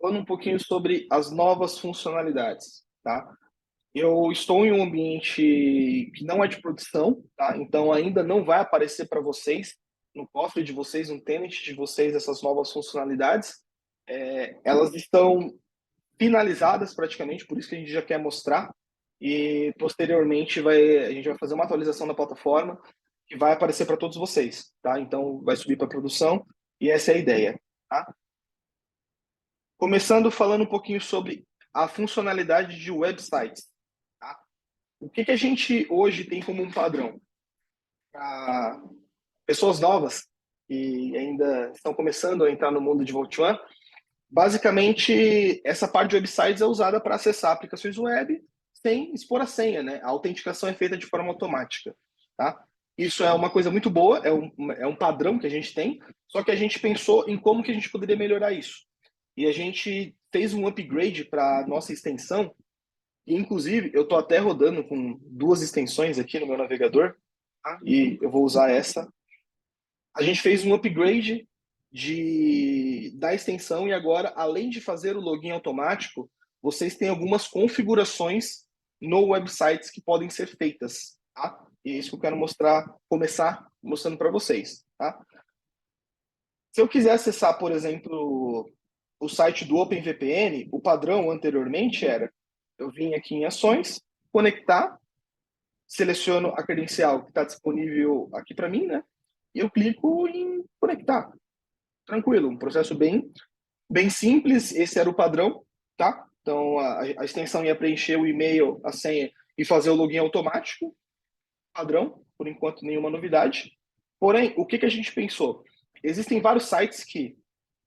Falando um pouquinho sobre as novas funcionalidades, tá? Eu estou em um ambiente que não é de produção, tá? Então ainda não vai aparecer para vocês, no cofre de vocês, no tenant de vocês, essas novas funcionalidades. Elas estão finalizadas praticamente, por isso que a gente já quer mostrar. E posteriormente a gente vai fazer uma atualização da plataforma que vai aparecer para todos vocês, tá? Então vai subir para produção e essa é a ideia, tá? Começando falando um pouquinho sobre a funcionalidade de websites. Tá? O que a gente hoje tem como um padrão? Para pessoas novas que ainda estão começando a entrar no mundo de Vault1, basicamente essa parte de websites é usada para acessar aplicações web sem expor a senha, né? A autenticação é feita de forma automática. Tá? Isso é uma coisa muito boa, é um padrão que a gente tem, só que a gente pensou em como que a gente poderia melhorar isso. E a gente fez um upgrade para nossa extensão, e inclusive eu estou até rodando com duas extensões aqui no meu navegador, tá? E eu vou usar essa. A gente fez um upgrade da extensão e agora, além de fazer o login automático, vocês têm algumas configurações no websites que podem ser feitas, tá? E é isso que eu quero começar mostrando para vocês, tá? Se eu quiser acessar, por exemplo, o site do OpenVPN, o padrão anteriormente era, eu vim aqui em ações, conectar, seleciono a credencial que está disponível aqui para mim, né? E eu clico em conectar. Tranquilo, um processo bem simples, esse era o padrão, tá? Então a extensão ia preencher o e-mail, a senha e fazer o login automático, padrão, por enquanto nenhuma novidade. Porém, o que a gente pensou? Existem vários sites que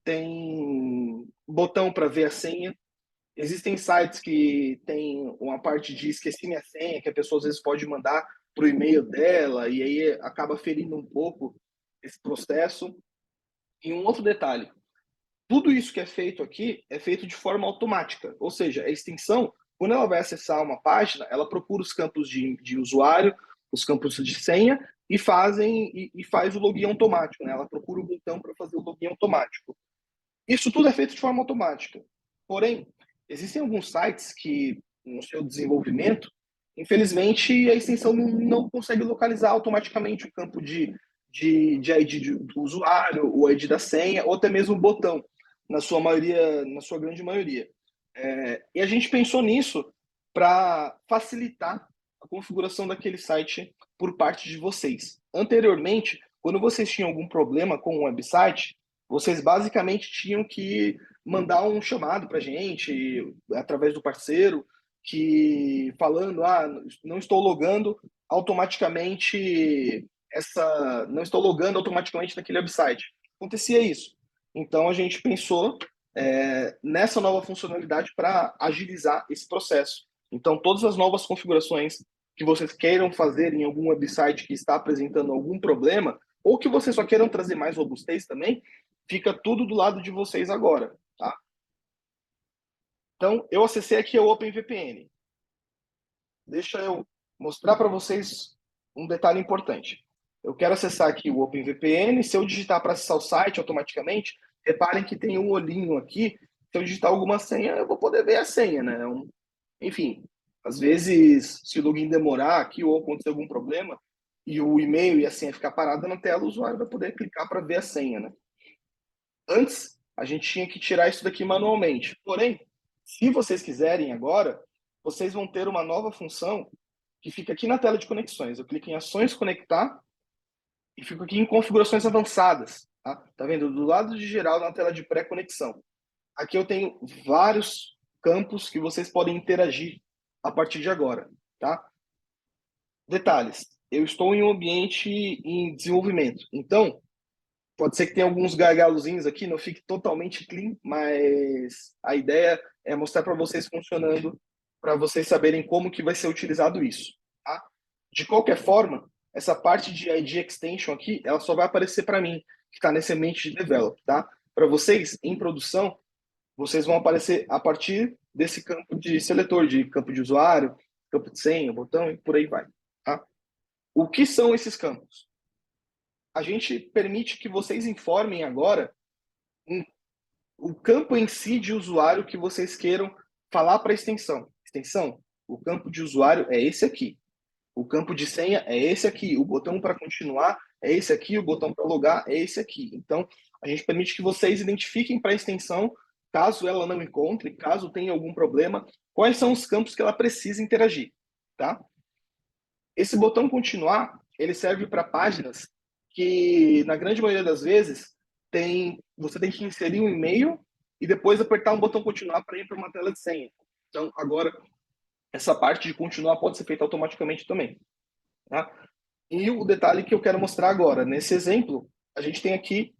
tem botão para ver a senha. Existem sites que tem uma parte de esqueci minha senha, que a pessoa às vezes pode mandar para o e-mail dela, e aí acaba ferindo um pouco esse processo. E um outro detalhe, tudo isso que é feito aqui é feito de forma automática, ou seja, a extensão, quando ela vai acessar uma página, ela procura os campos de usuário, os campos de senha, e faz o login automático, né? Ela procura o botão para fazer o login automático. Isso tudo é feito de forma automática. Porém, existem alguns sites que, no seu desenvolvimento, infelizmente, a extensão não consegue localizar automaticamente o campo de ID do usuário, o ID da senha, ou até mesmo o botão, na sua grande maioria. E a gente pensou nisso para facilitar a configuração daquele site por parte de vocês. Anteriormente, quando vocês tinham algum problema com o website, vocês basicamente tinham que mandar um chamado para a gente, através do parceiro, que falando, não estou logando automaticamente não estou logando automaticamente naquele website. Acontecia isso. Então a gente pensou nessa nova funcionalidade para agilizar esse processo. Então todas as novas configurações que vocês queiram fazer em algum website que está apresentando algum problema, ou que vocês só queiram trazer mais robustez também, fica tudo do lado de vocês agora, tá? Então, eu acessei aqui o OpenVPN. Deixa eu mostrar para vocês um detalhe importante. Eu quero acessar aqui o OpenVPN. Se eu digitar para acessar o site automaticamente, reparem que tem um olhinho aqui. Se eu digitar alguma senha, eu vou poder ver a senha, né? Enfim, às vezes, se o login demorar aqui ou acontecer algum problema e o e-mail e a senha ficar parada na tela, o usuário vai poder clicar para ver a senha, né? Antes, a gente tinha que tirar isso daqui manualmente. Porém, se vocês quiserem agora, vocês vão ter uma nova função que fica aqui na tela de conexões. Eu clico em ações conectar e fico aqui em configurações avançadas. Tá vendo? Do lado de geral, na tela de pré-conexão. Aqui eu tenho vários campos que vocês podem interagir a partir de agora. Tá? Detalhes. Eu estou em um ambiente em desenvolvimento. Então, pode ser que tenha alguns gargalozinhos aqui, não fique totalmente clean, mas a ideia é mostrar para vocês funcionando, para vocês saberem como que vai ser utilizado isso. Tá? De qualquer forma, essa parte de ID Extension aqui, ela só vai aparecer para mim, que está nesse ambiente de develop. Tá? Para vocês, em produção, vocês vão aparecer a partir desse campo de seletor, de campo de usuário, campo de senha, botão e por aí vai. Tá? O que são esses campos? A gente permite que vocês informem agora o campo em si de usuário que vocês queiram falar para a extensão. Extensão, o campo de usuário é esse aqui. O campo de senha é esse aqui. O botão para continuar é esse aqui. O botão para logar é esse aqui. Então, a gente permite que vocês identifiquem para a extensão, caso ela não encontre, caso tenha algum problema, quais são os campos que ela precisa interagir, tá? Esse botão continuar, ele serve para páginas que, na grande maioria das vezes, você tem que inserir um e-mail e depois apertar um botão continuar para ir para uma tela de senha. Então, agora, essa parte de continuar pode ser feita automaticamente também. Tá? E o detalhe que eu quero mostrar agora, nesse exemplo, a gente tem aqui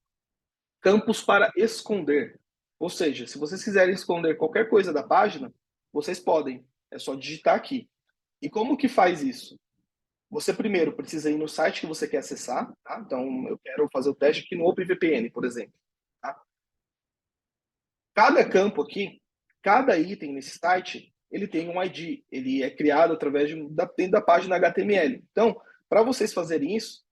campos para esconder. Ou seja, se vocês quiserem esconder qualquer coisa da página, vocês podem. É só digitar aqui. E como que faz isso? Você primeiro precisa ir no site que você quer acessar, tá? Então eu quero fazer o teste aqui no OpenVPN, por exemplo. Tá? Cada campo aqui, cada item nesse site, ele tem um ID. Ele é criado através dentro da página HTML. Então, para vocês fazerem isso,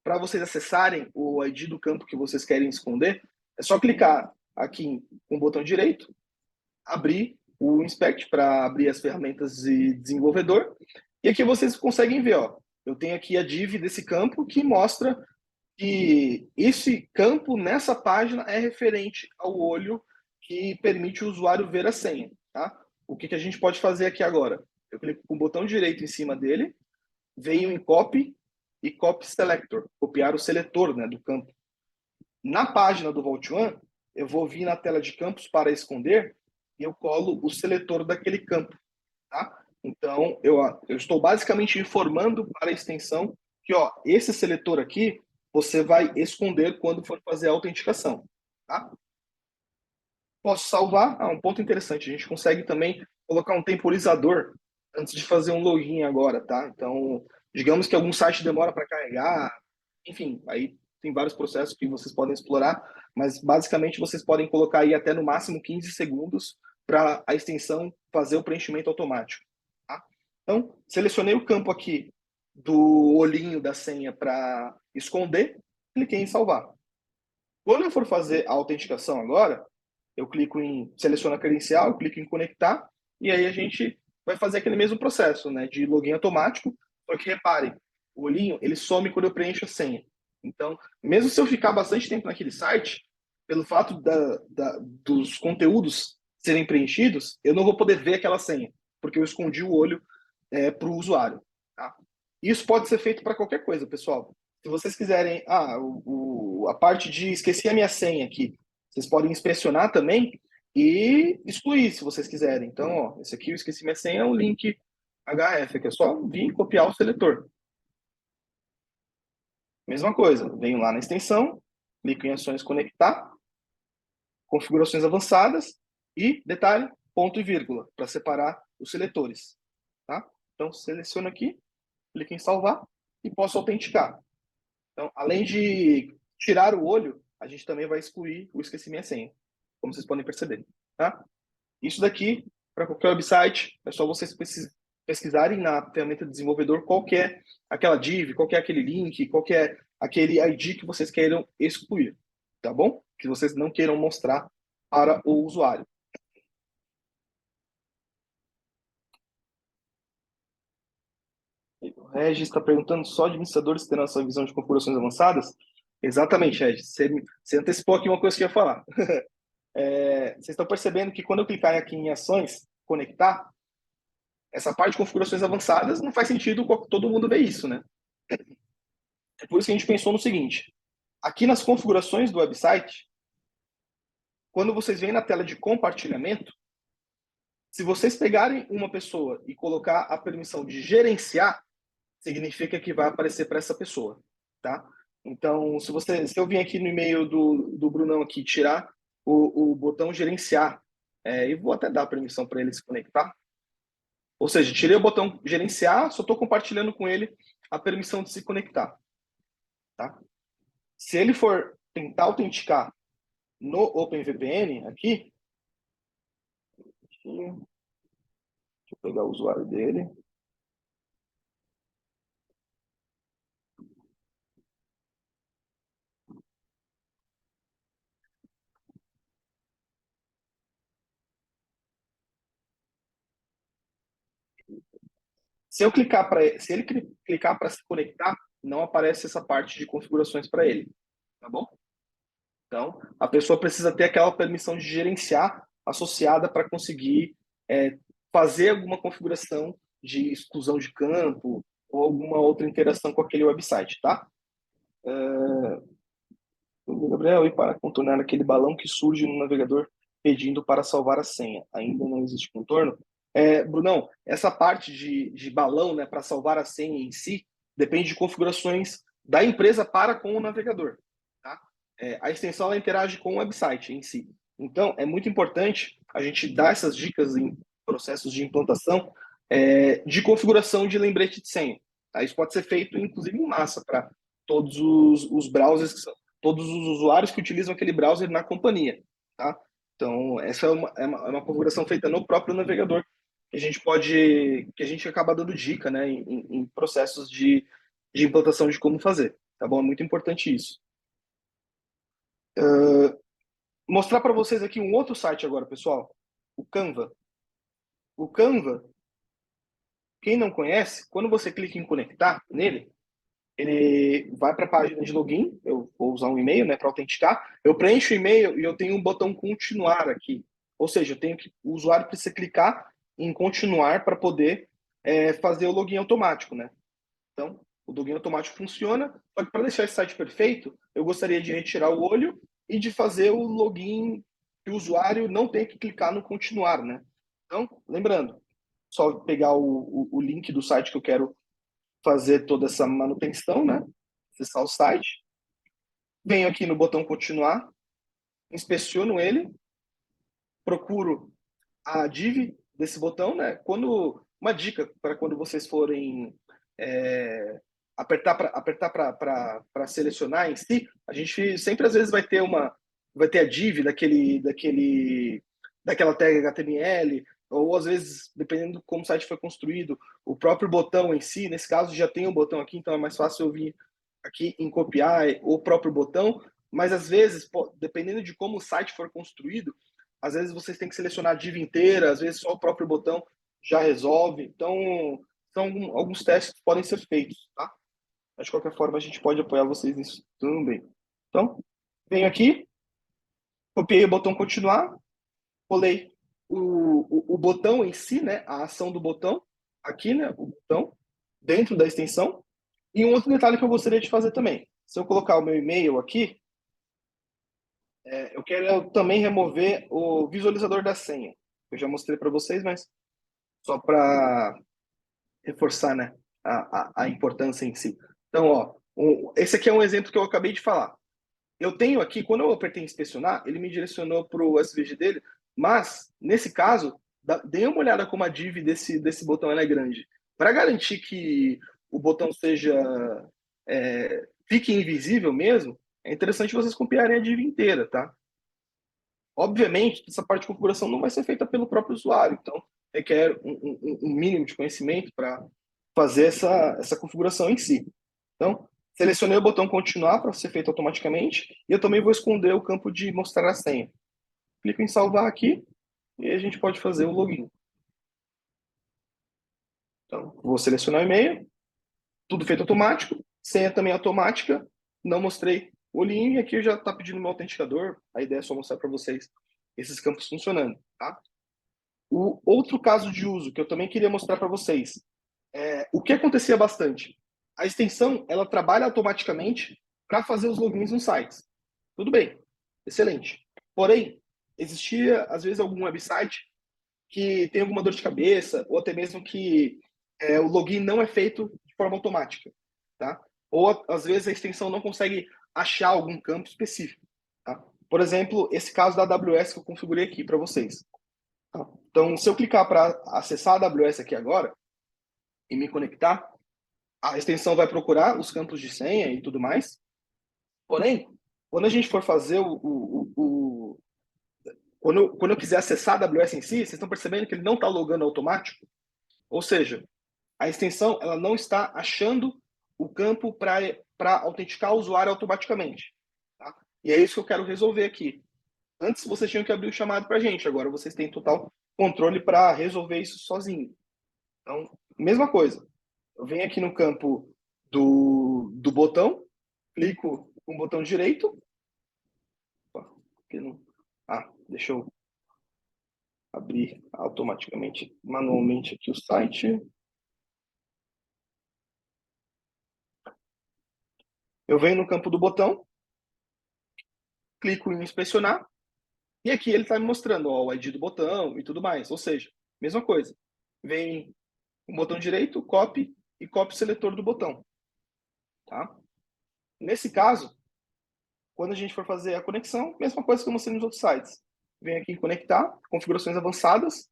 para vocês acessarem o ID do campo que vocês querem esconder, é só clicar aqui com o botão direito, abrir o Inspect para abrir as ferramentas de desenvolvedor. E aqui vocês conseguem ver, ó, eu tenho aqui a div desse campo que mostra que esse campo nessa página é referente ao olho que permite o usuário ver a senha. Tá? O que a gente pode fazer aqui agora? Eu clico com o botão direito em cima dele, venho em Copy e Copy Selector, copiar o seletor, né, do campo. Na página do Vault One, eu vou vir na tela de campos para esconder e eu colo o seletor daquele campo. Tá? Então, eu estou basicamente informando para a extensão que ó, esse seletor aqui você vai esconder quando for fazer a autenticação. Tá? Posso salvar? Um ponto interessante. A gente consegue também colocar um temporizador antes de fazer um login agora, tá? Então, digamos que algum site demora para carregar, enfim, aí tem vários processos que vocês podem explorar, mas basicamente vocês podem colocar aí até no máximo 15 segundos para a extensão fazer o preenchimento automático. Tá? Então, selecionei o campo aqui do olhinho da senha para esconder, cliquei em salvar. Quando eu for fazer a autenticação agora, eu clico em selecionar credencial, eu clico em conectar, e aí a gente vai fazer aquele mesmo processo, né, de login automático. Só que reparem, o olhinho ele some quando eu preencho a senha. Então, mesmo se eu ficar bastante tempo naquele site, pelo fato dos conteúdos serem preenchidos, eu não vou poder ver aquela senha, porque eu escondi o olho para o usuário. Tá? Isso pode ser feito para qualquer coisa, pessoal. Se vocês quiserem, a parte de esqueci a minha senha aqui, vocês podem inspecionar também e excluir se vocês quiserem. Então, ó, esse aqui eu esqueci minha senha, é um link HF, que é só vir e copiar o seletor. Mesma coisa, venho lá na extensão, clico em ações conectar, configurações avançadas e, detalhe, ponto e vírgula, para separar os seletores. Tá? Então, seleciono aqui, clico em salvar e posso autenticar. Então, além de tirar o olho, a gente também vai excluir o esqueci minha senha, como vocês podem perceber. Tá? Isso daqui, para qualquer website, é só vocês pesquisarem na ferramenta de desenvolvedor qual que é aquela div, qual que é aquele link, qual que é aquele ID que vocês queiram excluir, tá bom? Que vocês não queiram mostrar para o usuário. O Regis está perguntando só administradores terão essa visão de configurações avançadas? Exatamente, Regis. Você antecipou aqui uma coisa que eu ia falar. Vocês estão percebendo que quando eu clicar aqui em ações, conectar, essa parte de configurações avançadas não faz sentido todo mundo ver isso, né? É por isso que a gente pensou no seguinte: aqui nas configurações do website, quando vocês vêm na tela de compartilhamento, se vocês pegarem uma pessoa e colocar a permissão de gerenciar, significa que vai aparecer para essa pessoa, tá? Então, se eu vim aqui no e-mail do Brunão aqui tirar o botão gerenciar, e vou até dar a permissão para ele se conectar. Ou seja, tirei o botão gerenciar, só estou compartilhando com ele a permissão de se conectar, tá? Se ele for tentar autenticar no OpenVPN aqui, deixa eu pegar o usuário dele. Se ele clicar para se conectar, não aparece essa parte de configurações para ele, tá bom? Então, a pessoa precisa ter aquela permissão de gerenciar associada para conseguir fazer alguma configuração de exclusão de campo ou alguma outra interação com aquele website, tá? Gabriel, e para contornar aquele balão que surge no navegador pedindo para salvar a senha, ainda não existe contorno? Brunão, essa parte de balão, né, para salvar a senha em si, depende de configurações da empresa para com o navegador. Tá? A extensão ela interage com o website em si. Então, é muito importante a gente dar essas dicas em processos de implantação de configuração de lembrete de senha. Tá? Isso pode ser feito, inclusive, em massa para todos os browsers que são todos os usuários que utilizam aquele browser na companhia, tá? Então, essa é uma configuração feita no próprio navegador, que a gente acaba dando dica, né, em processos de implantação de como fazer, tá bom? É muito importante isso. Mostrar para vocês aqui um outro site agora, pessoal, o Canva. O Canva, quem não conhece, quando você clica em conectar nele, ele vai para a página de login, eu vou usar um e-mail, né, para autenticar, eu preencho o e-mail e eu tenho um botão continuar aqui, ou seja, o usuário precisa clicar em continuar para poder fazer o login automático, né? Então, o login automático funciona, só que para deixar esse site perfeito, eu gostaria de retirar o olho e de fazer o login que o usuário não tem que clicar no continuar, né? Então, lembrando, só pegar o link do site que eu quero fazer toda essa manutenção, né? Acessar o site. Venho aqui no botão continuar, inspeciono ele, procuro a div desse botão, né? Uma dica para quando vocês forem apertar para selecionar em si, a gente sempre às vezes vai ter a div daquela tag HTML, ou às vezes, dependendo de como o site foi construído, o próprio botão em si, nesse caso já tem um botão aqui, então é mais fácil eu vir aqui em copiar o próprio botão, mas às vezes, dependendo de como o site for construído, às vezes vocês têm que selecionar a div inteira, às vezes só o próprio botão já resolve. Então, são alguns testes que podem ser feitos, tá? Mas de qualquer forma, a gente pode apoiar vocês nisso também. Então, venho aqui, copiei o botão continuar, colei o botão em si, né? A ação do botão, aqui, né? O botão, dentro da extensão. E um outro detalhe que eu gostaria de fazer também. Se eu colocar o meu e-mail aqui, eu quero também remover o visualizador da senha. Eu já mostrei para vocês, mas só para reforçar, né, a importância em si. Então, ó, esse aqui é um exemplo que eu acabei de falar. Eu tenho aqui, quando eu apertei em inspecionar, ele me direcionou para o SVG dele, mas, nesse caso, dê uma olhada como a div desse botão é grande. Para garantir que o botão fique invisível mesmo, é interessante vocês copiarem a div inteira, tá? Obviamente, essa parte de configuração não vai ser feita pelo próprio usuário, então requer um mínimo de conhecimento para fazer essa configuração em si. Então, selecionei o botão continuar para ser feito automaticamente e eu também vou esconder o campo de mostrar a senha. Clico em salvar aqui e a gente pode fazer o login. Então, vou selecionar o e-mail, tudo feito automático, senha também automática, não mostrei o olhinho e aqui já está pedindo meu autenticador, a ideia é só mostrar para vocês esses campos funcionando, tá? O outro caso de uso que eu também queria mostrar para vocês o que acontecia bastante. A extensão ela trabalha automaticamente para fazer os logins nos sites. Tudo bem, excelente. Porém, existia às vezes algum website que tem alguma dor de cabeça ou até mesmo que o login não é feito de forma automática, tá? Ou às vezes a extensão não consegue achar algum campo específico. Tá? Por exemplo, esse caso da AWS que eu configurei aqui para vocês. Então, se eu clicar para acessar a AWS aqui agora e me conectar, a extensão vai procurar os campos de senha e tudo mais. Porém, quando a gente for fazer quando eu quiser acessar a AWS em si, vocês estão percebendo que ele não está logando automático? Ou seja, a extensão ela não está achando o campo para autenticar o usuário automaticamente. Tá? E é isso que eu quero resolver aqui. Antes vocês tinham que abrir o chamado para a gente, agora vocês têm total controle para resolver isso sozinho. Então, Mesma coisa. Eu venho aqui no campo do botão, clico com o botão direito. Opa, aqui não... deixa eu abrir automaticamente, manualmente aqui o site. Eu venho no campo do botão, clico em inspecionar, e aqui ele está me mostrando ó, o ID do botão e tudo mais. Ou seja, mesma coisa. Vem com o botão direito, copy e copy o seletor do botão. Tá? Nesse caso, quando a gente for fazer a conexão, mesma coisa que eu mostrei nos outros sites. Venho aqui em conectar, configurações avançadas,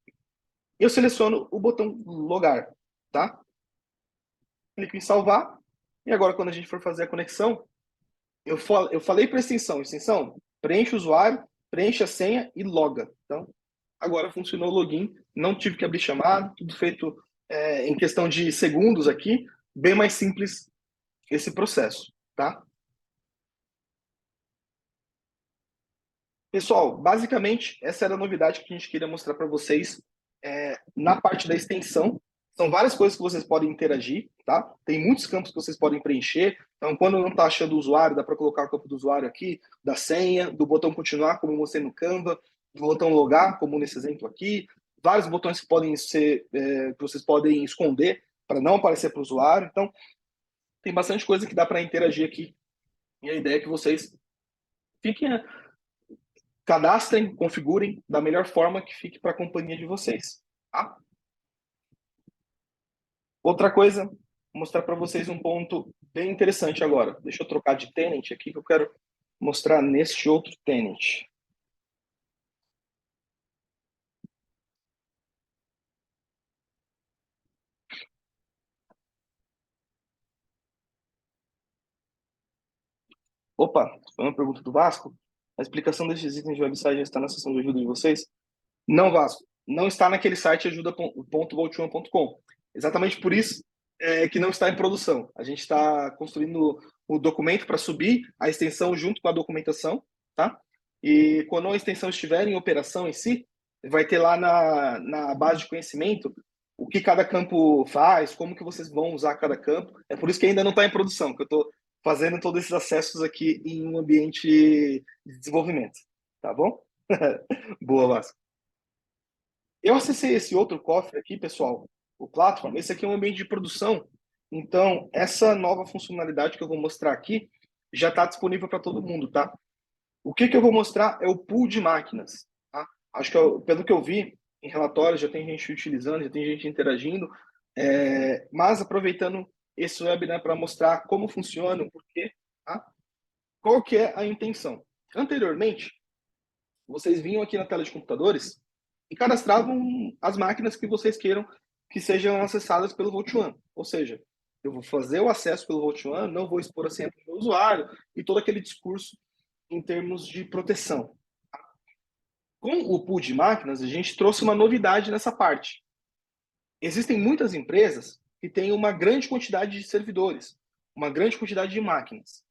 e eu seleciono o botão logar. Tá? Clico em salvar, e agora quando a gente for fazer a conexão, eu falei para a extensão, preenche o usuário, preenche a senha e loga. Então, agora funcionou o login, não tive que abrir chamada, tudo feito em questão de segundos aqui, bem mais simples esse processo, tá? Pessoal, basicamente, essa era a novidade que a gente queria mostrar para vocês na parte da extensão. São várias coisas que vocês podem interagir, tá? Tem muitos campos que vocês podem preencher. Então, quando não está achando o usuário, dá para colocar o campo do usuário aqui, da senha, do botão continuar, como eu mostrei no Canva, do botão logar, como nesse exemplo aqui. Vários botões que podem ser, que vocês podem esconder para não aparecer para o usuário. Então, tem bastante coisa que dá para interagir aqui. E a ideia é que vocês fiquem cadastrem, configurem da melhor forma que fique para a companhia de vocês. Tá? Outra coisa, vou mostrar para vocês um ponto bem interessante agora. Deixa eu trocar de tenant aqui, que eu quero mostrar neste outro tenant. Opa, foi uma pergunta do Vasco. A explicação desses itens de website já está na seção de ajuda de vocês? Não, Vasco. Não está naquele site ajuda.voltone.com. Exatamente por isso que não está em produção. A gente está construindo o documento para subir a extensão junto com a documentação, tá? E quando a extensão estiver em operação em si, vai ter lá na base de conhecimento o que cada campo faz, como que vocês vão usar cada campo. É por isso que ainda não está em produção, que eu estou fazendo todos esses acessos aqui em um ambiente de desenvolvimento, tá bom? Boa, Vasco. Eu acessei esse outro cofre aqui, pessoal, o Platform. Esse aqui é um ambiente de produção. Então, essa nova funcionalidade que eu vou mostrar aqui já está disponível para todo mundo, tá? O que eu vou mostrar é o pool de máquinas, tá? Acho que, pelo que eu vi em relatórios, já tem gente utilizando, já tem gente interagindo. Mas, aproveitando esse webinar para mostrar como funciona, o porquê, tá? Qual que é a intenção? Anteriormente, vocês vinham aqui na tela de computadores e cadastravam as máquinas que vocês queiram que sejam acessadas pelo VaultOne. Ou seja, eu vou fazer o acesso pelo VaultOne, não vou expor a senha do meu usuário e todo aquele discurso em termos de proteção. Com o pool de máquinas, a gente trouxe uma novidade nessa parte. Existem muitas empresas que têm uma grande quantidade de servidores, uma grande quantidade de máquinas.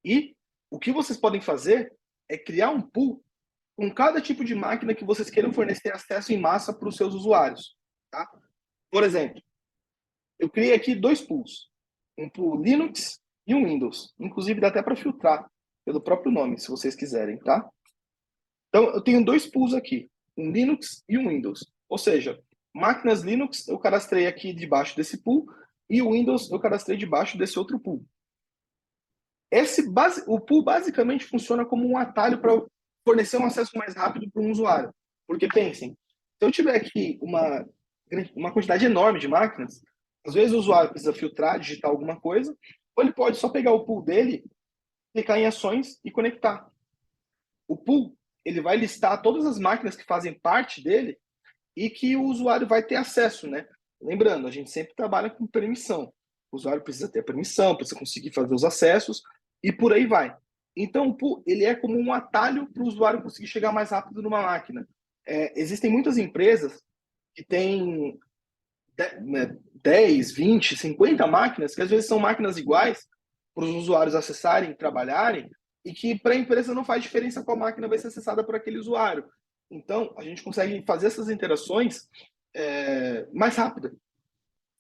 E o que vocês podem fazer é criar um pool com cada tipo de máquina que vocês queiram fornecer acesso em massa para os seus usuários. Tá? Por exemplo, eu criei aqui dois pools, um pool Linux e um Windows. Inclusive, dá até para filtrar pelo próprio nome, se vocês quiserem. Tá? Então, eu tenho dois pools aqui, um Linux e um Windows. Ou seja, máquinas Linux eu cadastrei aqui debaixo desse pool e o Windows eu cadastrei debaixo desse outro pool. O pool basicamente funciona como um atalho para fornecer um acesso mais rápido para um usuário. Porque pensem, se eu tiver aqui uma quantidade enorme de máquinas, às vezes o usuário precisa filtrar, digitar alguma coisa, ou ele pode só pegar o pool dele, clicar em ações e conectar. O pool ele vai listar todas as máquinas que fazem parte dele e que o usuário vai ter acesso, né? Lembrando, a gente sempre trabalha com permissão. O usuário precisa ter permissão, precisa conseguir fazer os acessos e por aí vai. Então, o pool ele é como um atalho para o usuário conseguir chegar mais rápido numa máquina. Existem muitas empresas que têm 10, 20, 50 máquinas, que às vezes são máquinas iguais para os usuários acessarem, trabalharem, e que para a empresa não faz diferença qual máquina vai ser acessada por aquele usuário. Então, a gente consegue fazer essas interações mais rápida.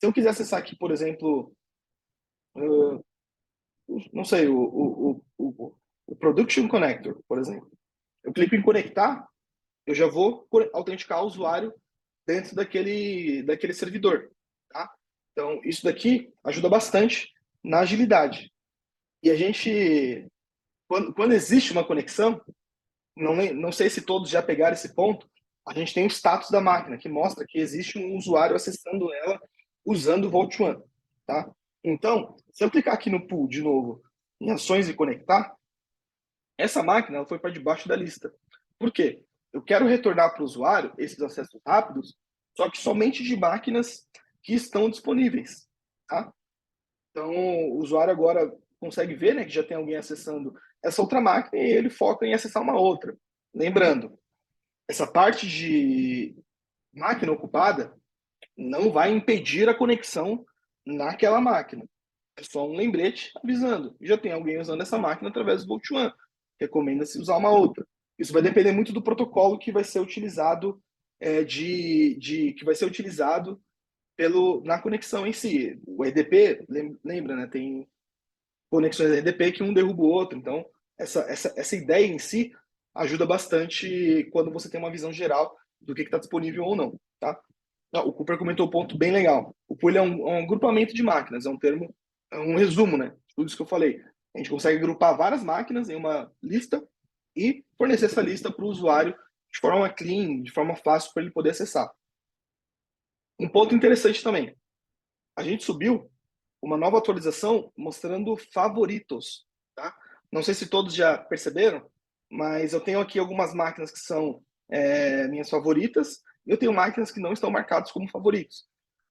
Se eu quiser acessar aqui, por exemplo, não sei, o Production Connector, por exemplo. Eu clico em conectar, eu já vou autenticar o usuário dentro daquele servidor, tá? Então, isso daqui ajuda bastante na agilidade. E a gente, quando existe uma conexão, não sei se todos já pegaram esse ponto, a gente tem o status da máquina, que mostra que existe um usuário acessando ela usando o Vault One, tá? Então, se eu clicar aqui no pool de novo, em ações e conectar, essa máquina ela foi para debaixo da lista. Por quê? Eu quero retornar para o usuário esses acessos rápidos, só que somente de máquinas que estão disponíveis, tá? Então, o usuário agora consegue ver, né, que já tem alguém acessando essa outra máquina e ele foca em acessar uma outra. Lembrando, essa parte de máquina ocupada não vai impedir a conexão naquela máquina. É só um lembrete avisando. Já tem alguém usando essa máquina através do Bolt One. Recomenda-se usar uma outra. Isso vai depender muito do protocolo que vai ser utilizado que vai ser utilizado na conexão em si. O EDP, lembra, né? Tem conexões EDP que um derruba o outro. Então, essa ideia em si ajuda bastante quando você tem uma visão geral do que está disponível ou não, tá? Não, o Cooper comentou um ponto bem legal. O pool é um agrupamento de máquinas, é um termo, é um resumo, né? De tudo isso que eu falei. A gente consegue agrupar várias máquinas em uma lista e fornecer essa lista para o usuário de forma clean, de forma fácil para ele poder acessar. Um ponto interessante também. A gente subiu uma nova atualização mostrando favoritos, tá? Não sei se todos já perceberam, mas eu tenho aqui algumas máquinas que são minhas favoritas e eu tenho máquinas que não estão marcadas como favoritos.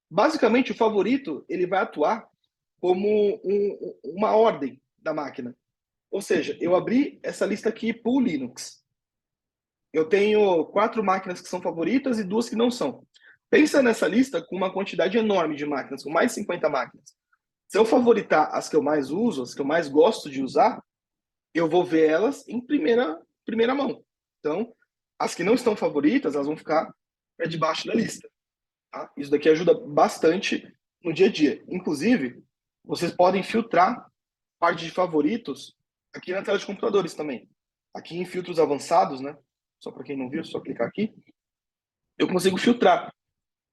Basicamente, o favorito ele vai atuar como uma ordem da máquina. Ou seja, eu abri essa lista aqui pool Linux. Eu tenho 4 máquinas que são favoritas e 2 que não são. Pensa nessa lista com uma quantidade enorme de máquinas, com mais de 50 máquinas. Se eu favoritar as que eu mais uso, as que eu mais gosto de usar, eu vou ver elas em primeira mão. Então, as que não estão favoritas, elas vão ficar debaixo da lista. Tá? Isso daqui ajuda bastante no dia a dia. Inclusive, vocês podem filtrar parte de favoritos aqui na tela de computadores também. Aqui em filtros avançados, né? Só para quem não viu, só clicar aqui. Eu consigo filtrar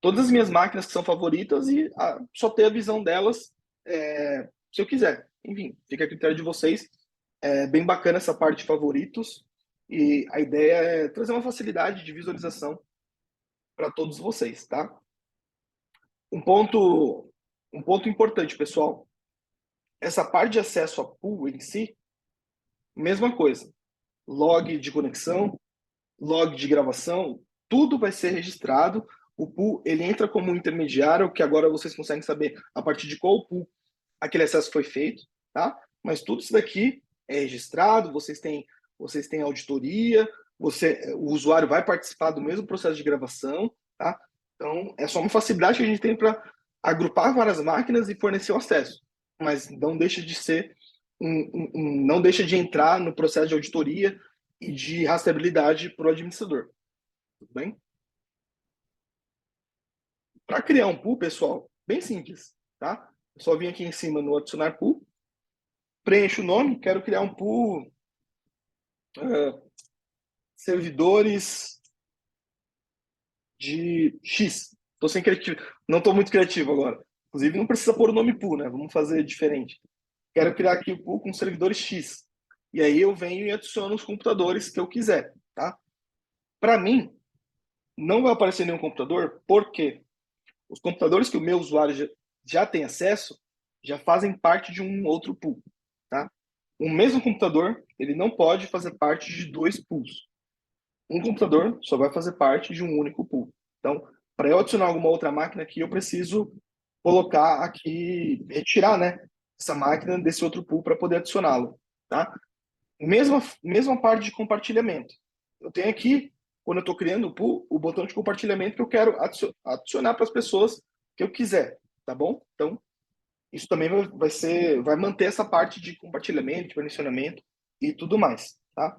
todas as minhas máquinas que são favoritas e só ter a visão delas se eu quiser. Enfim, fica a critério de vocês. É bem bacana essa parte de favoritos e a ideia é trazer uma facilidade de visualização para todos vocês, tá? Um ponto, um ponto importante, pessoal. Essa parte de acesso a pool em si, mesma coisa. Log de conexão, log de gravação, tudo vai ser registrado. O pool ele entra como um intermediário, que agora vocês conseguem saber a partir de qual pool aquele acesso foi feito, tá? Mas tudo isso daqui é registrado, vocês têm auditoria, o usuário vai participar do mesmo processo de gravação, tá? Então, é só uma facilidade que a gente tem para agrupar várias máquinas e fornecer o acesso, mas não deixa de ser não deixa de entrar no processo de auditoria e de rastreabilidade para o administrador, tudo bem? Para criar um pool, pessoal, bem simples, tá? Eu só vim aqui em cima no adicionar pool, preencho o nome, quero criar um pool servidores de X. Tô sem criativo, não estou muito criativo agora. Inclusive, não precisa pôr o nome pool, né? Vamos fazer diferente. Quero criar aqui o pool com servidores X. E aí eu venho e adiciono os computadores que eu quiser, tá? Para mim, não vai aparecer nenhum computador, porque os computadores que o meu usuário já tem acesso já fazem parte de um outro pool, tá? O mesmo computador, ele não pode fazer parte de 2 pools. Um computador só vai fazer parte de um único pool. Então, para eu adicionar alguma outra máquina aqui, eu preciso colocar aqui, retirar, né, essa máquina desse outro pool para poder adicioná-lo, tá? Mesma parte de compartilhamento. Eu tenho aqui, quando eu estou criando o pool, o botão de compartilhamento que eu quero adicionar para as pessoas que eu quiser, tá bom? Então, isso também vai manter essa parte de compartilhamento, de permissionamento e tudo mais, tá?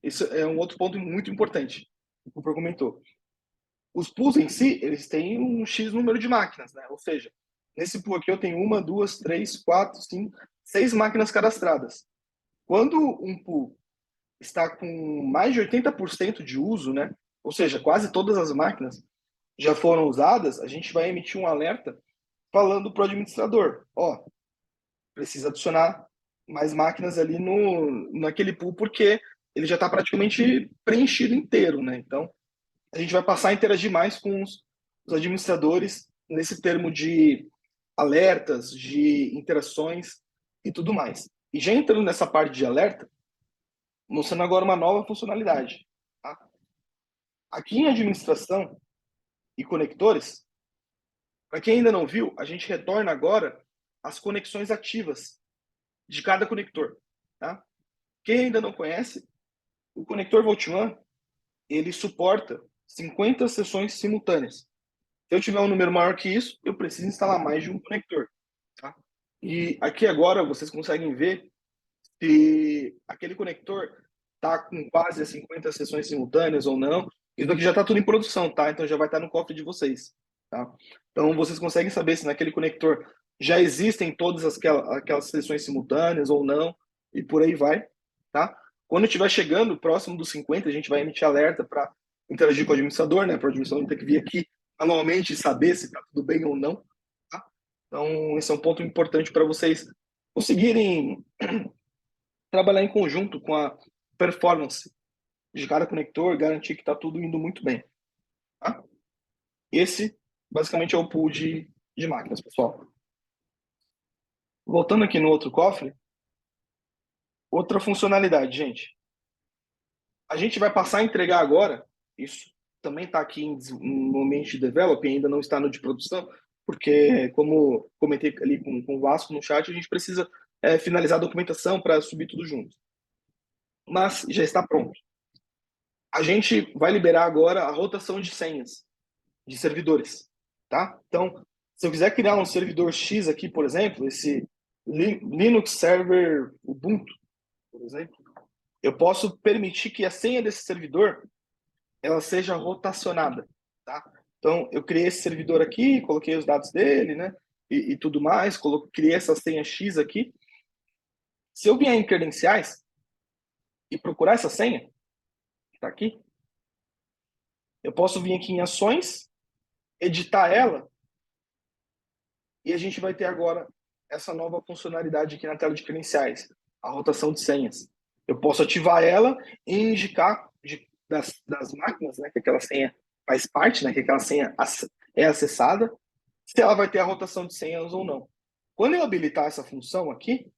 Isso é um outro ponto muito importante. O Cooper comentou. Os pools em si, eles têm um X número de máquinas, né? Ou seja, nesse pool aqui eu tenho uma, duas, três, quatro, cinco, seis máquinas cadastradas. Quando um pool está com mais de 80% de uso, né? Ou seja, quase todas as máquinas já foram usadas, a gente vai emitir um alerta falando para o administrador, ó, precisa adicionar mais máquinas ali naquele pool porque ele já está praticamente preenchido inteiro, né? Então, a gente vai passar a interagir mais com os administradores nesse termo de alertas, de interações e tudo mais. E já entrando nessa parte de alerta, mostrando agora uma nova funcionalidade. Tá? Aqui em administração e conectores, para quem ainda não viu, a gente retorna agora as conexões ativas de cada conector. Tá? Quem ainda não conhece, o conector VaultOne, ele suporta 50 sessões simultâneas. Se eu tiver um número maior que isso, eu preciso instalar mais de um conector. Tá? E aqui agora vocês conseguem ver se aquele conector está com quase 50 sessões simultâneas ou não. Isso aqui já está tudo em produção, tá? Então já vai estar no cofre de vocês. Tá? Então vocês conseguem saber se naquele conector já existem todas aquelas sessões simultâneas ou não, e por aí vai. Tá? Quando estiver chegando próximo dos 50, a gente vai emitir alerta para interagir com o administrador, né? Para o administrador ter que vir aqui anualmente saber se está tudo bem ou não. Tá? Então, esse é um ponto importante para vocês conseguirem trabalhar em conjunto com a performance de cada conector, garantir que está tudo indo muito bem. Tá? Esse, basicamente, é o pool de máquinas, pessoal. Voltando aqui no outro cofre, outra funcionalidade, gente. A gente vai passar a entregar agora, isso também está aqui no ambiente de develop, ainda não está no de produção, porque, como comentei ali com o Vasco no chat, a gente precisa finalizar a documentação para subir tudo junto. Mas já está pronto. A gente vai liberar agora a rotação de senhas de servidores, tá? Então, se eu quiser criar um servidor X aqui, por exemplo, esse Linux Server Ubuntu, por exemplo, eu posso permitir que a senha desse servidor ela seja rotacionada, tá? Então, eu criei esse servidor aqui, coloquei os dados dele, né? E tudo mais, criei essa senha X aqui. Se eu vier em credenciais e procurar essa senha, que está aqui, eu posso vir aqui em ações, editar ela, e a gente vai ter agora essa nova funcionalidade aqui na tela de credenciais, a rotação de senhas. Eu posso ativar ela e indicar das máquinas, né, que aquela senha faz parte, né, que aquela senha é acessada, se ela vai ter a rotação de senhas ou não. Quando eu habilitar essa função aqui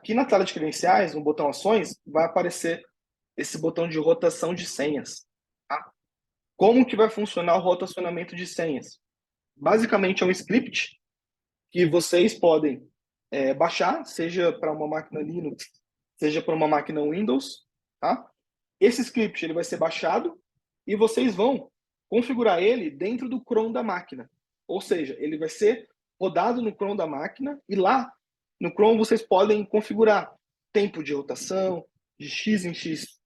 na tela de credenciais, no botão ações, vai aparecer esse botão de rotação de senhas. Tá? Como que vai funcionar o rotacionamento de senhas? Basicamente é um script que vocês podem baixar, seja para uma máquina Linux, seja para uma máquina Windows. Tá? Esse script ele vai ser baixado e vocês vão configurar ele dentro do cron da máquina. Ou seja, ele vai ser rodado no cron da máquina e lá no cron vocês podem configurar tempo de rotação, de X em X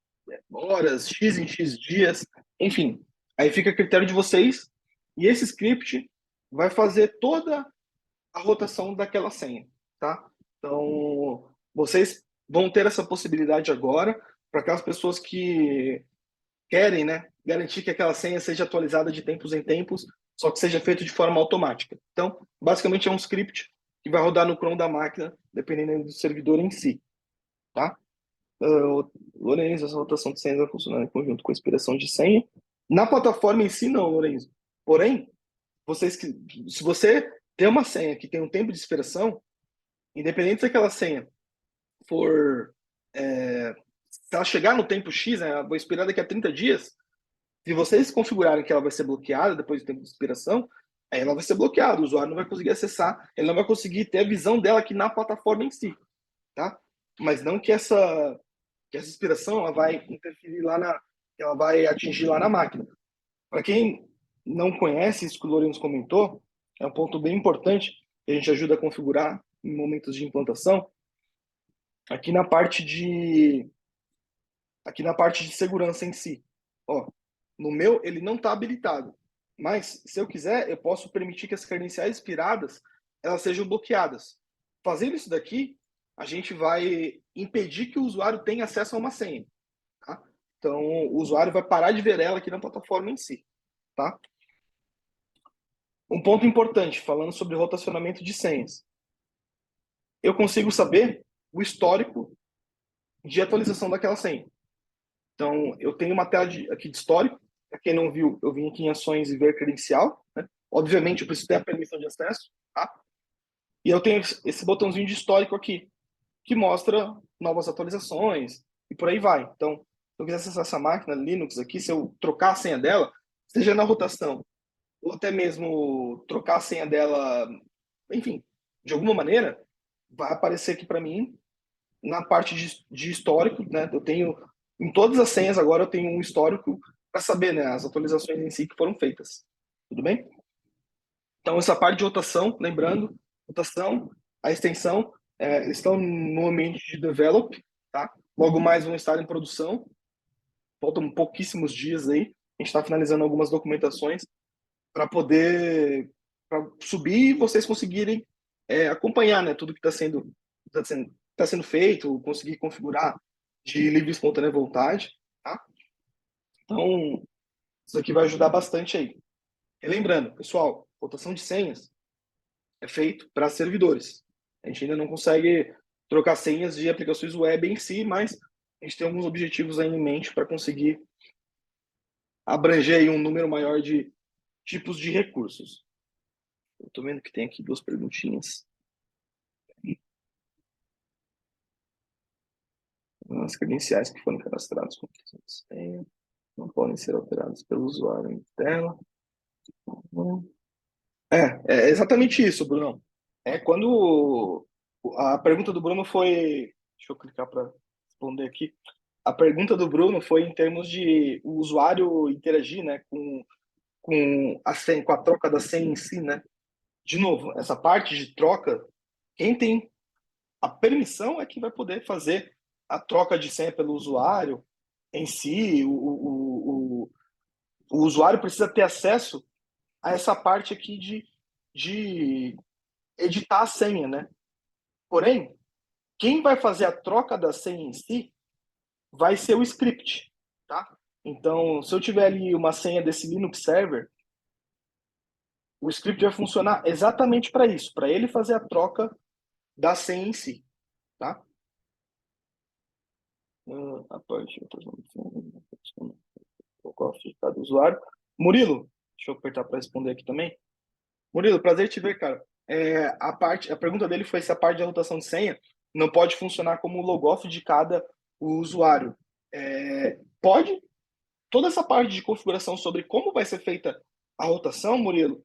horas, X em X dias, enfim. Aí fica a critério de vocês e esse script vai fazer toda a rotação daquela senha, tá? Então, vocês vão ter essa possibilidade agora para aquelas pessoas que querem, né, garantir que aquela senha seja atualizada de tempos em tempos, só que seja feito de forma automática. Então, basicamente é um script que vai rodar no cron da máquina, dependendo do servidor em si, tá? Lourenço, essa rotação de senhas vai funcionar em conjunto com a expiração de senha. Na plataforma em si, não, Lourenço. Porém, se você tem uma senha que tem um tempo de expiração, independente se aquela senha for. Se ela chegar no tempo X, né, ela vai expirar daqui a 30 dias, se vocês configurarem que ela vai ser bloqueada depois do tempo de expiração, aí ela vai ser bloqueada, o usuário não vai conseguir acessar, ele não vai conseguir ter a visão dela aqui na plataforma em si, tá? Mas não que essa expiração ela vai interferir ela vai atingir lá na máquina. Para quem não conhece isso que o Lourenço comentou, é um ponto bem importante que a gente ajuda a configurar em momentos de implantação, aqui na parte de segurança em si. Ó, no meu, ele não está habilitado. Mas, se eu quiser, eu posso permitir que as credenciais expiradas elas sejam bloqueadas. Fazendo isso daqui, a gente vai impedir que o usuário tenha acesso a uma senha. Tá? Então, o usuário vai parar de ver ela aqui na plataforma em si. Tá? Um ponto importante, falando sobre rotacionamento de senhas. Eu consigo saber o histórico de atualização daquela senha. Então, eu tenho uma tela aqui de histórico. Para quem não viu, eu vim aqui em ações e ver credencial. Né? Obviamente, eu preciso ter a permissão de acesso. Tá? E eu tenho esse botãozinho de histórico aqui, que mostra novas atualizações e por aí vai. Então, se eu quiser acessar essa máquina Linux aqui, se eu trocar a senha dela, seja na rotação, ou até mesmo trocar a senha dela, enfim, de alguma maneira, vai aparecer aqui para mim na parte de histórico, né? Eu tenho em todas as senhas agora eu tenho um histórico para saber, né, as atualizações em si que foram feitas. Tudo bem? Então essa parte de rotação, lembrando, rotação, a extensão estão no ambiente de develop, tá? Logo mais vão estar em produção. Faltam pouquíssimos dias aí. A gente está finalizando algumas documentações para poder pra subir e vocês conseguirem acompanhar, né, tudo que tá sendo feito, conseguir configurar de livre e espontânea vontade, tá? Então, isso aqui vai ajudar bastante aí. E lembrando, pessoal, rotação de senhas é feito para servidores. A gente ainda não consegue trocar senhas de aplicações web em si, mas a gente tem alguns objetivos aí em mente para conseguir abranger aí um número maior de tipos de recursos. Eu estou vendo que tem aqui duas perguntinhas. As credenciais que foram cadastradas com senha não podem ser alteradas pelo usuário em tela. É exatamente isso, Bruno. É quando a pergunta do Bruno foi, deixa eu clicar para responder aqui. A pergunta do Bruno foi em termos de o usuário interagir, né, com a senha, com a troca da senha em si, né? De novo, essa parte de troca, quem tem a permissão é que vai poder fazer a troca de senha pelo usuário em si. O usuário precisa ter acesso a essa parte aqui de editar a senha, né? Porém, quem vai fazer a troca da senha em si vai ser o script, tá? Então, se eu tiver ali uma senha desse Linux Server, o script vai funcionar exatamente para isso, para ele fazer a troca da senha em si, tá? A parte de cada usuário. Murilo, deixa eu apertar para responder aqui também. Murilo, prazer te ver, cara. A pergunta dele foi se a parte de anotação de senha não pode funcionar como logoff de cada usuário. Pode. Toda essa parte de configuração sobre como vai ser feita a rotação, Murilo,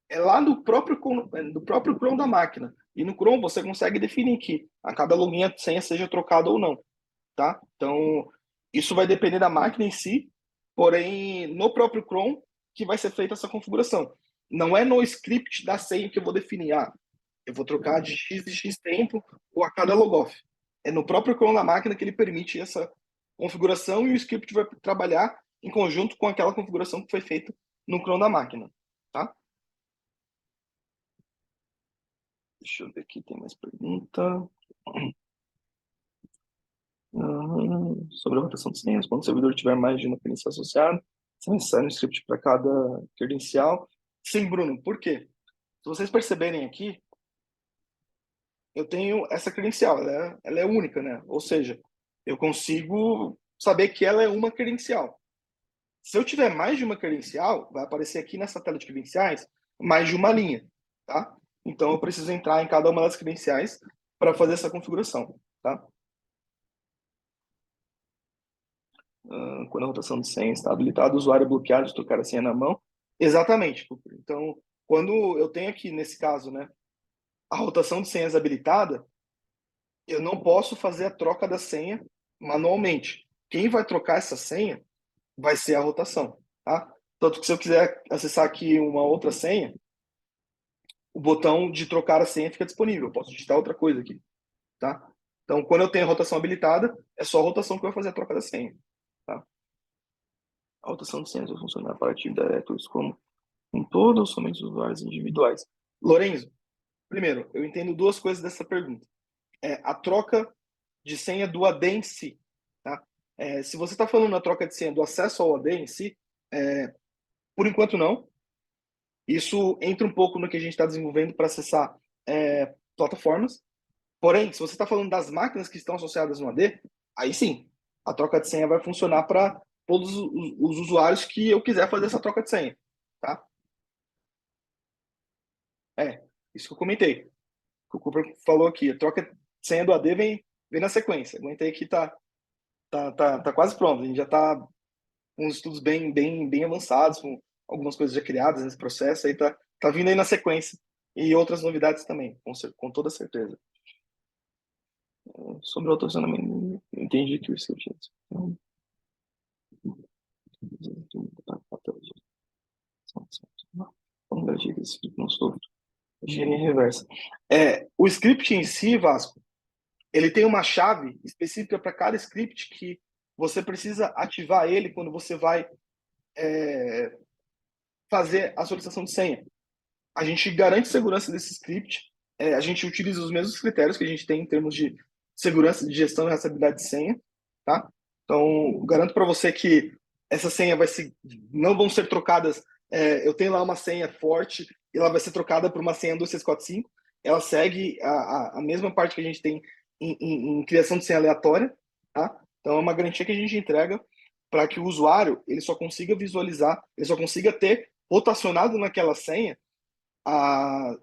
é lá do próprio Chrome da máquina. E no Chrome você consegue definir que a cada login a senha seja trocada ou não, tá? Então, isso vai depender da máquina em si, porém, no próprio Chrome que vai ser feita essa configuração. Não é no script da senha que eu vou definir, eu vou trocar de X em X tempo ou a cada logoff. É no próprio Chrome da máquina que ele permite essa configuração e o script vai trabalhar em conjunto com aquela configuração que foi feita no Chrome da máquina, tá? Deixa eu ver aqui, tem mais pergunta. Sobre a rotação de senhas, quando o servidor tiver mais de uma credencial associada, se necessário um script para cada credencial. Sim, Bruno, por quê? Se vocês perceberem aqui, eu tenho essa credencial, ela é única, né? Ou seja, eu consigo saber que ela é uma credencial. Se eu tiver mais de uma credencial, vai aparecer aqui nessa tela de credenciais mais de uma linha, tá? Então eu preciso entrar em cada uma das credenciais para fazer essa configuração, tá? Quando a rotação de senha está habilitada, o usuário é bloqueado de trocar a senha na mão. Exatamente. Então, quando eu tenho aqui, nesse caso, né, a rotação de senhas habilitada, eu não posso fazer a troca da senha manualmente. Quem vai trocar essa senha vai ser a rotação, tá? Tanto que se eu quiser acessar aqui uma outra senha, o botão de trocar a senha fica disponível. Eu posso digitar outra coisa aqui, tá? Então, quando eu tenho a rotação habilitada, é só a rotação que vai fazer a troca da senha, tá? A rotação de senhas vai funcionar para atividade directories como um todo ou somente os usuários individuais? Lorenzo, primeiro, eu entendo duas coisas dessa pergunta. A troca de senha do AD em si. Tá? Se você está falando na troca de senha do acesso ao AD em si, por enquanto não. Isso entra um pouco no que a gente está desenvolvendo para acessar plataformas. Porém, se você está falando das máquinas que estão associadas no AD, aí sim, a troca de senha vai funcionar para todos os usuários que eu quiser fazer essa troca de senha. Tá? Isso que eu comentei. O que o Cooper falou aqui, a troca de senha do AD vem na sequência. Aguentei que tá quase pronto. A gente já está com uns estudos bem avançados, com algumas coisas já criadas nesse processo, aí tá vindo aí na sequência. E outras novidades também, com toda certeza. Sobre o autocionamento, entendi que o script engenharia reversa. O script em si, Vasco, ele tem uma chave específica para cada script que você precisa ativar ele quando você vai fazer a solicitação de senha. A gente garante segurança desse script, a gente utiliza os mesmos critérios que a gente tem em termos de segurança de gestão e rastreabilidade de senha, tá? Então, garanto para você que essa senha não vão ser trocadas. Eu tenho lá uma senha forte e ela vai ser trocada por uma senha 2645. Ela segue a mesma parte que a gente tem em criação de senha aleatória, tá? Então, é uma garantia que a gente entrega para que o usuário ele só consiga visualizar, ele só consiga ter rotacionado naquela senha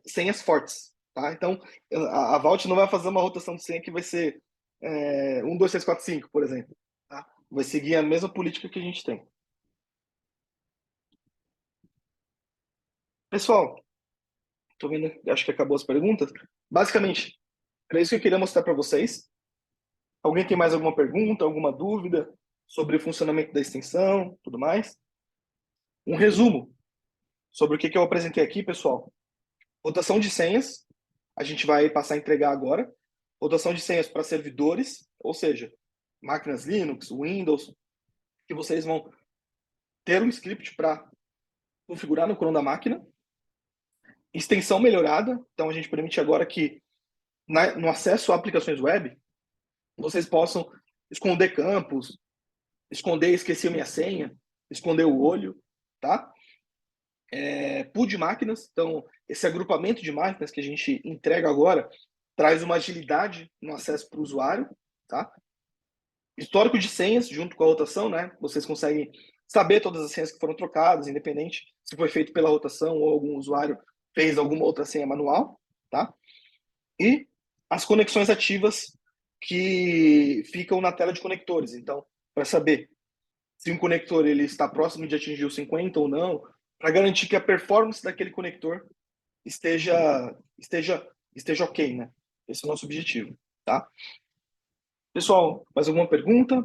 senhas fortes, tá? Então, a Vault não vai fazer uma rotação de senha que vai ser 1, 2, 3, 4, 5, por exemplo. Tá? Vai seguir a mesma política que a gente tem. Pessoal, tô vendo, acho que acabou as perguntas. Basicamente, era isso que eu queria mostrar para vocês. Alguém tem mais alguma pergunta, alguma dúvida sobre o funcionamento da extensão, tudo mais? Um resumo sobre o que eu apresentei aqui, pessoal. Rotação de senhas, a gente vai passar a entregar agora. Rotação de senhas para servidores, ou seja, máquinas Linux, Windows, que vocês vão ter um script para configurar no cron da máquina. Extensão melhorada, então a gente permite agora que no acesso a aplicações web, vocês possam esconder campos, esconder esqueci a minha senha, esconder o olho, tá? Pool de máquinas, então esse agrupamento de máquinas que a gente entrega agora traz uma agilidade no acesso para o usuário, tá? Histórico de senhas junto com a rotação, né? Vocês conseguem saber todas as senhas que foram trocadas, independente se foi feito pela rotação ou algum usuário fez alguma outra senha manual, tá? E as conexões ativas que ficam na tela de conectores. Então, para saber se um conector ele está próximo de atingir os 50 ou não, para garantir que a performance daquele conector esteja ok, né? Esse é o nosso objetivo, tá? Pessoal, mais alguma pergunta?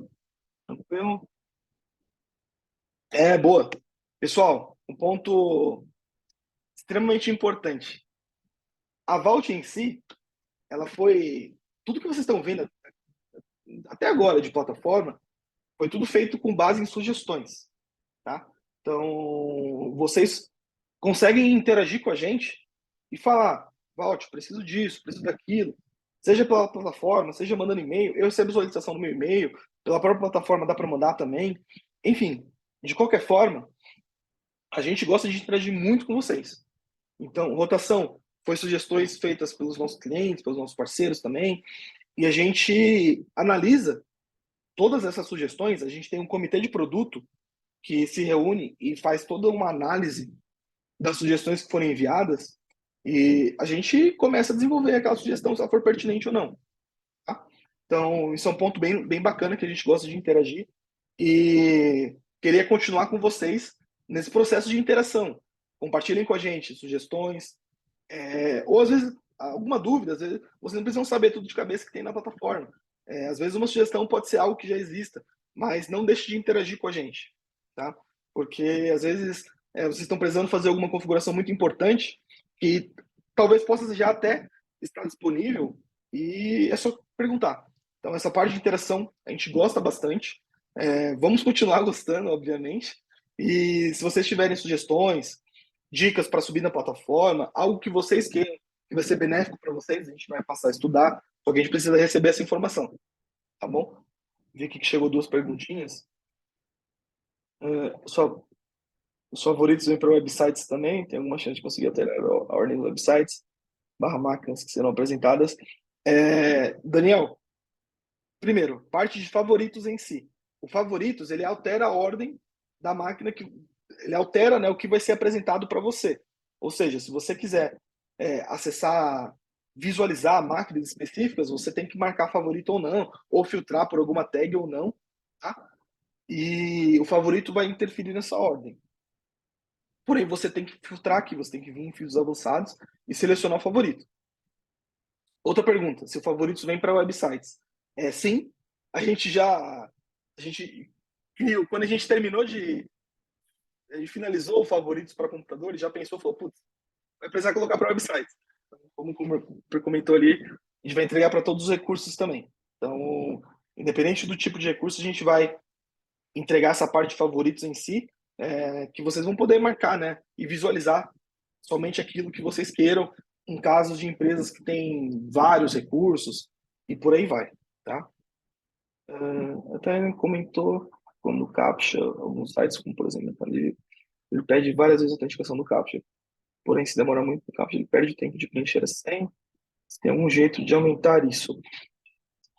Tranquilo? Boa. Pessoal, um ponto extremamente importante. A Vault em si, ela foi tudo que vocês estão vendo até agora de plataforma, foi tudo feito com base em sugestões, tá? Então, vocês conseguem interagir com a gente e falar, Vault, preciso disso, preciso daquilo, seja pela plataforma, seja mandando e-mail, eu recebo solicitação no meu e-mail, pela própria plataforma dá para mandar também. Enfim, de qualquer forma, a gente gosta de interagir muito com vocês. Então, rotação foi sugestões feitas pelos nossos clientes, pelos nossos parceiros também, e a gente analisa todas essas sugestões. A gente tem um comitê de produto que se reúne e faz toda uma análise das sugestões que foram enviadas e a gente começa a desenvolver aquela sugestão se ela for pertinente ou não. Tá? Então, isso é um ponto bem bacana que a gente gosta de interagir e queria continuar com vocês nesse processo de interação. Compartilhem com a gente sugestões, ou às vezes alguma dúvida, às vezes vocês não precisam saber tudo de cabeça que tem na plataforma. Às vezes uma sugestão pode ser algo que já exista, mas não deixe de interagir com a gente, tá? Porque às vezes vocês estão precisando fazer alguma configuração muito importante que talvez possa já até estar disponível e é só perguntar. Então essa parte de interação a gente gosta bastante. Vamos continuar gostando, obviamente, E se vocês tiverem sugestões, dicas para subir na plataforma, algo que vocês queiram, que vai ser benéfico para vocês, a gente vai passar a estudar, só que a gente precisa receber essa informação, tá bom? Vi aqui que chegou duas perguntinhas. Só, os favoritos vêm para websites também, tem alguma chance de conseguir alterar a ordem dos websites, barra máquinas que serão apresentadas. Daniel, primeiro, parte de favoritos em si. O favoritos, ele altera a ordem da máquina, ele altera, né, o que vai ser apresentado para você. Ou seja, se você quiser acessar, visualizar máquinas específicas, você tem que marcar favorito ou não, ou filtrar por alguma tag ou não, tá? E o favorito vai interferir nessa ordem. Porém, você tem que filtrar aqui, você tem que vir em fios avançados e selecionar o favorito. Outra pergunta, se o favoritos vem para websites. Sim, a gente criou, quando a gente terminou a gente finalizou o favoritos para computadores, já pensou, falou, putz, vai precisar colocar para websites. Então, como o comentou ali, a gente vai entregar para todos os recursos também. Então, independente do tipo de recurso, a gente vai entregar essa parte de favoritos em si, que vocês vão poder marcar, né? E visualizar somente aquilo que vocês queiram, em casos de empresas que têm vários recursos e por aí vai, tá? Até comentou quando o CAPTCHA, alguns sites, como por exemplo, ele pede várias vezes a autenticação do CAPTCHA. Porém, se demora muito o CAPTCHA, ele perde o tempo de preencher a senha. Se tem algum jeito de aumentar isso?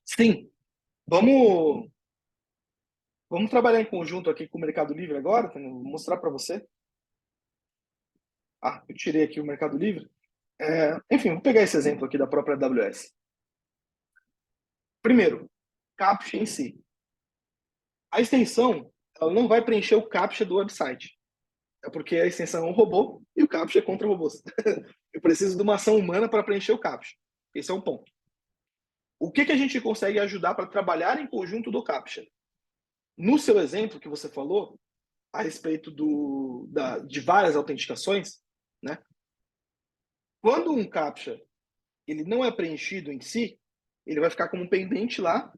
Sim, vamos, vamos trabalhar em conjunto aqui com o Mercado Livre agora, vou mostrar para você. Eu tirei aqui o Mercado Livre. Enfim, vou pegar esse exemplo aqui da própria AWS. Primeiro, CAPTCHA em si. A extensão, ela não vai preencher o CAPTCHA do website. É porque a extensão é um robô e o CAPTCHA é contra robôs. Eu preciso de uma ação humana para preencher o CAPTCHA. Esse é um ponto. O que a gente consegue ajudar para trabalhar em conjunto do CAPTCHA? No seu exemplo que você falou, a respeito de várias autenticações, né? Quando um CAPTCHA ele não é preenchido em si, ele vai ficar como um pendente lá,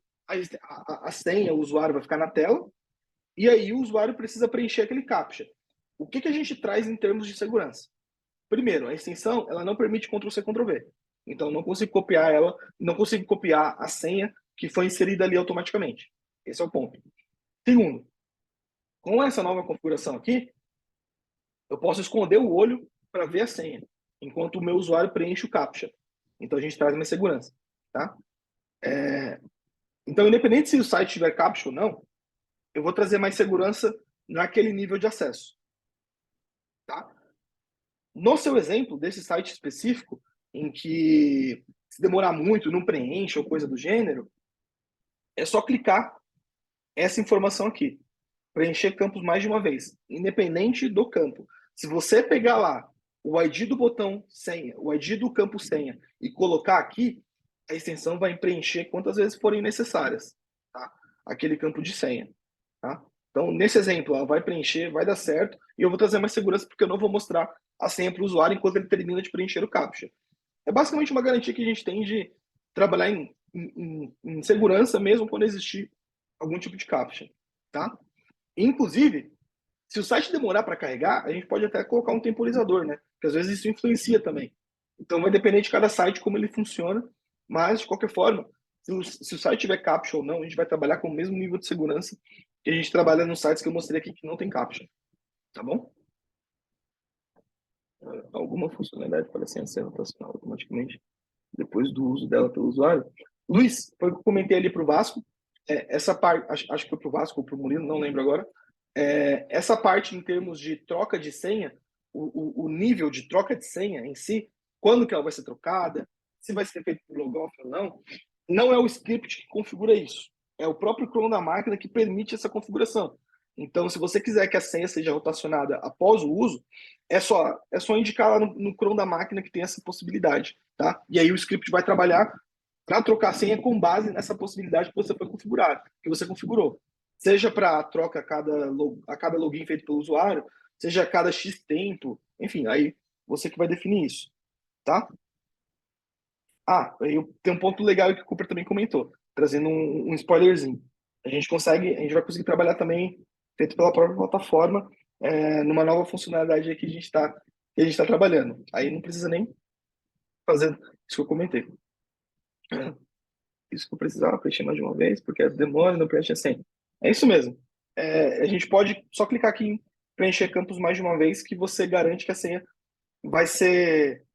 a senha, o usuário vai ficar na tela, e aí o usuário precisa preencher aquele CAPTCHA. O que a gente traz em termos de segurança? Primeiro, a extensão ela não permite Ctrl+C, Ctrl+V. Então, eu não consigo copiar ela, não consigo copiar a senha que foi inserida ali automaticamente. Esse é o ponto. Segundo, com essa nova configuração aqui, eu posso esconder o olho para ver a senha, enquanto o meu usuário preenche o CAPTCHA. Então, a gente traz mais segurança. Tá? Então, independente se o site tiver CAPTCHA ou não, eu vou trazer mais segurança naquele nível de acesso. Tá? No seu exemplo, desse site específico, em que se demorar muito, não preenche ou coisa do gênero, é só clicar essa informação aqui. Preencher campos mais de uma vez, independente do campo. Se você pegar lá o ID do botão senha, o ID do campo senha e colocar aqui, a extensão vai preencher quantas vezes forem necessárias, tá? Aquele campo de senha, tá? Então, nesse exemplo, ela vai preencher, vai dar certo, e eu vou trazer mais segurança porque eu não vou mostrar a senha para o usuário enquanto ele termina de preencher o CAPTCHA. É basicamente uma garantia que a gente tem de trabalhar em segurança mesmo quando existir algum tipo de CAPTCHA, tá? Inclusive, se o site demorar para carregar, a gente pode até colocar um temporizador, né? Porque às vezes isso influencia também. Então vai depender de cada site como ele funciona, mas de qualquer forma, se o site tiver CAPTCHA ou não, a gente vai trabalhar com o mesmo nível de segurança que a gente trabalha nos sites que eu mostrei aqui que não tem CAPTCHA, tá bom? Alguma funcionalidade para ser rotacional automaticamente depois do uso dela pelo usuário. Luiz, foi o que eu comentei ali para o Vasco. Essa parte, acho que foi para o Vasco ou para o Murilo, não lembro agora. Essa parte em termos de troca de senha, o nível de troca de senha em si, quando que ela vai ser trocada, se vai ser feito por logoff ou não é o script que configura isso. É o próprio clone da máquina que permite essa configuração. Então, se você quiser que a senha seja rotacionada após o uso, é só indicar lá no cron da máquina que tem essa possibilidade, tá? E aí o script vai trabalhar para trocar a senha com base nessa possibilidade que você foi configurar, que você configurou. Seja para troca a cada login feito pelo usuário, seja a cada X tempo, enfim, aí você que vai definir isso, tá? Aí tem um ponto legal que o Cooper também comentou, trazendo um spoilerzinho. A gente vai conseguir trabalhar também feito pela própria plataforma numa nova funcionalidade aí que a gente tá trabalhando. Aí não precisa nem fazer isso que eu comentei. Isso que eu precisava preencher mais de uma vez, porque demora, não preenche assim. É isso mesmo. A gente pode só clicar aqui em preencher campos mais de uma vez que você garante que a senha vai ser,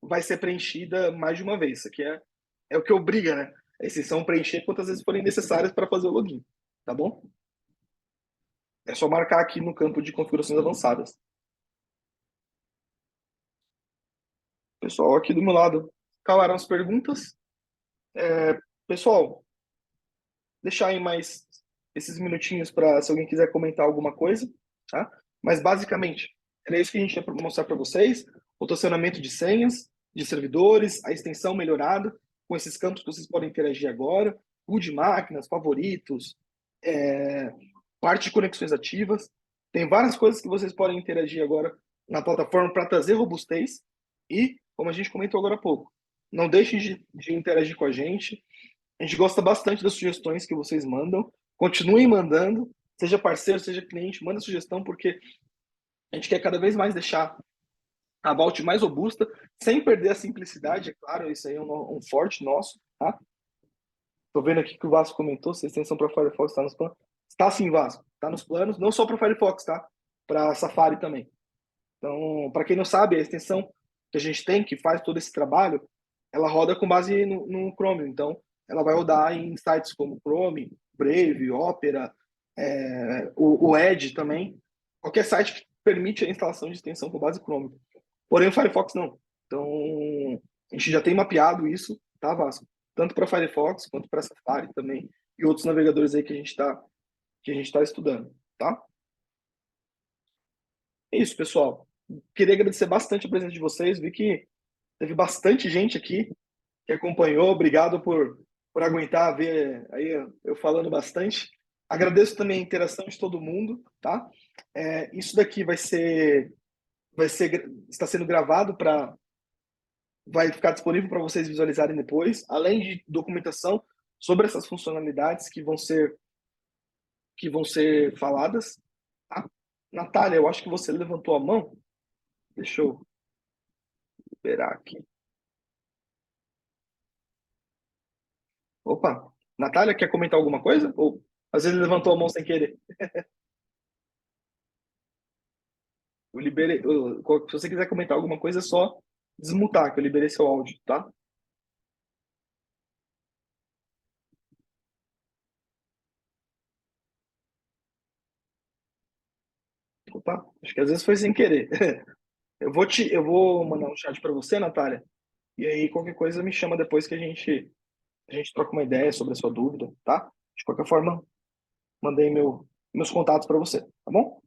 vai ser preenchida mais de uma vez. Isso aqui é o que obriga, né? A exceção preencher quantas vezes forem necessárias para fazer o login. Tá bom? É só marcar aqui no campo de configurações avançadas. Pessoal, aqui do meu lado, acabaram as perguntas. Pessoal, deixar aí mais esses minutinhos para se alguém quiser comentar alguma coisa, tá? Mas basicamente, era isso que a gente ia mostrar para vocês: rotacionamento de senhas, de servidores, a extensão melhorada, com esses campos que vocês podem interagir agora, pool de máquinas, favoritos, é, parte de conexões ativas. Tem várias coisas que vocês podem interagir agora na plataforma para trazer robustez e, como a gente comentou agora há pouco, não deixem de interagir com a gente. A gente gosta bastante das sugestões que vocês mandam. Continuem mandando, seja parceiro, seja cliente, manda sugestão, porque a gente quer cada vez mais deixar a Vault mais robusta, sem perder a simplicidade, é claro, isso aí é um forte nosso, tá? Tô vendo aqui que o Vasco comentou, se a extensão para Firefox está nos planos. Está sim, Vasco, está nos planos, não só para Firefox, tá? Para Safari também. Então, para quem não sabe, a extensão que a gente tem, que faz todo esse trabalho, ela roda com base no Chrome. Então, ela vai rodar em sites como Chrome, Brave, Opera, o Edge também. Qualquer site que permite a instalação de extensão com base Chrome. Porém, o Firefox não. Então, a gente já tem mapeado isso, tá, Vasco? Tanto para Firefox quanto para Safari também e outros navegadores aí que a gente tá estudando, tá? É isso, pessoal. Queria agradecer bastante a presença de vocês. Vi que teve bastante gente aqui que acompanhou. Obrigado por aguentar ver aí eu falando bastante. Agradeço também a interação de todo mundo, tá? Isso daqui está sendo gravado vai ficar disponível para vocês visualizarem depois, além de documentação sobre essas funcionalidades que vão ser faladas. Tá? Natália, eu acho que você levantou a mão. Deixa eu esperar aqui. Opa, Natália, quer comentar alguma coisa? Ou às vezes levantou a mão sem querer? Eu liberei. Se você quiser comentar alguma coisa, é só desmutar, que eu liberei seu áudio, tá? Opa, acho que às vezes foi sem querer. Eu vou mandar um chat para você, Natália, e aí qualquer coisa me chama depois que a gente troca uma ideia sobre a sua dúvida, tá? De qualquer forma, mandei meus contatos para você, tá bom?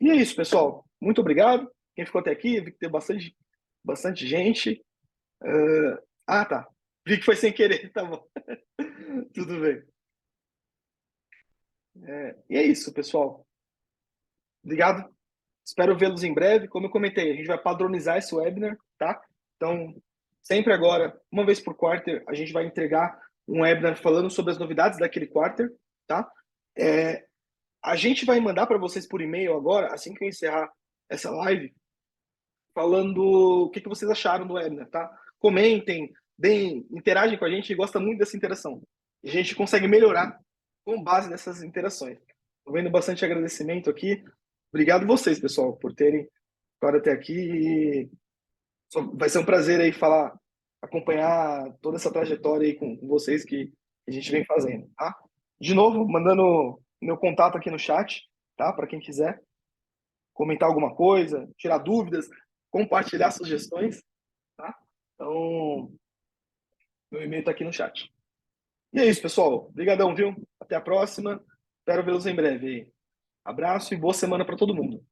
E é isso, pessoal. Muito obrigado. Quem ficou até aqui, vi que tem bastante gente. Tá. Vi que foi sem querer, tá bom. Tudo bem. E é isso, pessoal. Obrigado. Espero vê-los em breve. Como eu comentei, a gente vai padronizar esse webinar, tá? Então, sempre agora, uma vez por quarter, a gente vai entregar um webinar falando sobre as novidades daquele quarter, tá? É, a gente vai mandar para vocês por e-mail agora, assim que eu encerrar essa live, falando o que vocês acharam do webinar, tá? Comentem, deem, interagem com a gente, gosta muito dessa interação. A gente consegue melhorar com base nessas interações. Estou vendo bastante agradecimento aqui. Obrigado vocês, pessoal, por terem ficado até aqui. Vai ser um prazer aí falar, acompanhar toda essa trajetória aí com vocês que a gente vem fazendo, tá? De novo, mandando meu contato aqui no chat, tá? Para quem quiser comentar alguma coisa, tirar dúvidas, compartilhar sugestões, tá? Então, meu e-mail está aqui no chat. E é isso, pessoal. Obrigadão, viu? Até a próxima. Espero vê-los em breve. Abraço e boa semana para todo mundo.